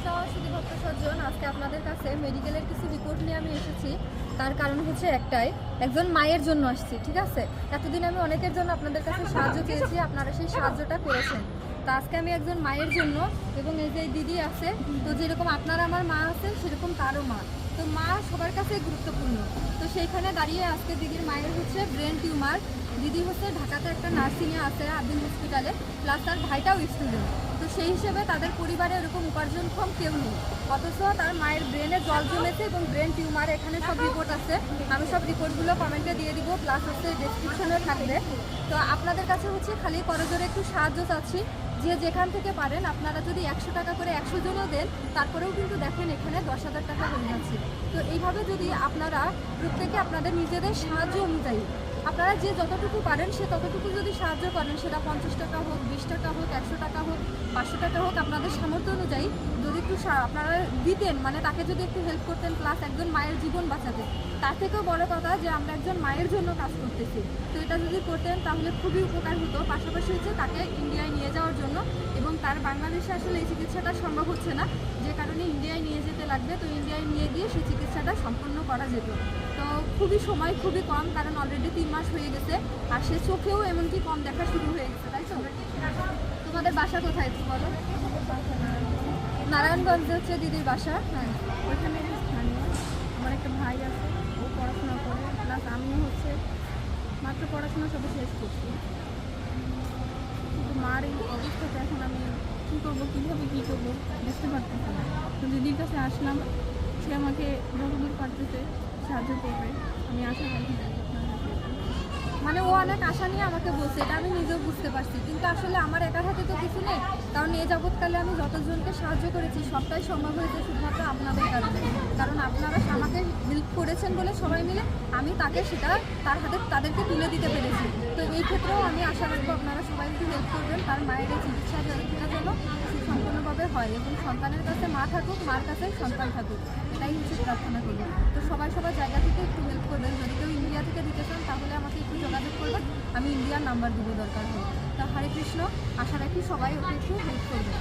নমস্কার শুধুভক্ত সজ্জন, আজকে আপনাদের কাছে মেডিকেলের কিছু রিপোর্ট নিয়ে আমি এসেছি। তার কারণ হচ্ছে একটাই, একজন মায়ের জন্য আসছি। ঠিক আছে, এতদিন আমি অনেকের জন্য আপনাদের কাছে সাহায্য চেয়েছি, আপনারা সেই সাহায্যটা করেছেন। তা আজকে আমি একজন মায়ের জন্য, এবং এই যে দিদি আছে, তো যেরকম আপনারা আমার মা আছেন সেরকম তারও মা, তো মা সবার কাছে গুরুত্বপূর্ণ। তো সেইখানে দাঁড়িয়ে আজকে দিদির মায়ের হচ্ছে ব্রেন টিউমার। দিদি হচ্ছে ঢাকাতে একটা নার্সিংয়ে আছে আদিল হসপিটালে, প্লাস তার ভাইটাও স্টুডেন্ট। তো সেই হিসেবে তাদের পরিবারে এরকম উপার্জনক্ষম কেউ নেই, অথচ তার মায়ের ব্রেনে জল জমেছে এবং ব্রেন টিউমার। এখানে সব রিপোর্ট আছে, আমি সব রিপোর্টগুলো কমেন্টে দিয়ে দিব, প্লাস হচ্ছে ডেসক্রিপশনে থাকবে। তো আপনাদের কাছে হচ্ছে খালি করজোরে একটু সাহায্য চাচ্ছি, যে যেখান থেকে পারেন আপনারা যদি 100 টাকা করে 100 জনও দেন, তারপরেও কিন্তু দেখেন এখানে 10,000 টাকা হয়ে যাচ্ছে। তো এইভাবে যদি আপনারা প্রত্যেকে আপনাদের নিজেদের সাহায্য অনুযায়ী আপনারা যে যতটুকু পারেন সে ততটুকু যদি সাহায্য করেন, সেটা 50 টাকা হোক, 20 টাকা হোক, 100 টাকা হোক, 500 টাকা হোক, আপনাদের সামর্থ্য অনুযায়ী যদি একটু আপনারা দিতেন, মানে তাকে যদি একটু হেল্প করতেন, প্লাস একজন মায়ের জীবন বাঁচাতেন, তার থেকেও বড় কথা যে আমরা একজন মায়ের জন্য কাজ করতেছি। তো এটা যদি করতেন তাহলে খুবই উপকার হতো। পাশাপাশি হচ্ছে তাকে ইন্ডিয়ায় নিয়ে যাওয়ার জন্য, এবং তার বাংলাদেশে আসলে এই চিকিৎসাটা সম্ভব হচ্ছে না, যে কারণে ইন্ডিয়ায় নিয়ে যেতে লাগবে। তো ইন্ডিয়ায় নিয়ে গিয়ে সেই চিকিৎসাটা সম্পন্ন করা যেত। তো খুবই সময় খুবই কম, কারণ অলরেডি 3 মাস হয়ে গেছে, আর সে চোখেও এমনকি কম দেখা শুরু হয়ে গেছে, তাই তো? তোমাদের বাসা কোথায় একটু বলো? নারায়ণগঞ্জে হচ্ছে দিদির বাসা। হ্যাঁ, ওইখানে স্থানীয় আমার একটা ভাই আছে, ও পড়াশোনা করে, প্লাস আমিও হচ্ছে মাত্র পড়াশোনা সবে শেষ করছি। কিন্তু মার এই অবস্থাতে এখন আমি কী করবো, কীভাবে কী করবো বুঝতে পারতেছি না। তো দিদির কাছে আসলাম, সে আমাকে যতদূর পারতেছে সাহায্য করবে, আমি আশা রাখি। মানে ও অনেক আশা নিয়ে আমাকে বলছে, এটা আমি নিজেও বুঝতে পারছি, কিন্তু আসলে আমার একার হাতে তো কিছু নেই। কারণ এই যাবৎকালে আমি যতজনকে সাহায্য করেছি সবটাই সম্ভব হয়েছে শুধুমাত্র আপনাদের কারণে। কারণ আপনারা আমাকে হেল্প করেছেন বলে সবাই মিলে আমি তাকে সেটা তার হাতে তাদেরকে তুলে দিতে পেরেছি। তো এই ক্ষেত্রেও আমি আশা রাখবো আপনারা সবাই একটু হেল্প করবেন, তার মায়ের এই চিকিৎসা যেন সুসম্পন্নভাবে হয়, এবং সন্তানের কাছে মা থাকুক, মার কাছে সন্তান থাকুক, এটাই হচ্ছে প্রার্থনা করবো। তো সবাই সবার জায়গা থেকে একটু হেল্প করবেন। যদি কেউ ইন্ডিয়া থেকে দিতে চান তাহলে আমাকে একটু যোগাযোগ করবেন, আমি ইন্ডিয়ার নাম্বার দিব দরকার হয়। তো হরে কৃষ্ণ, আশা রাখি সবাই ওকে একটু হেল্প করবেন।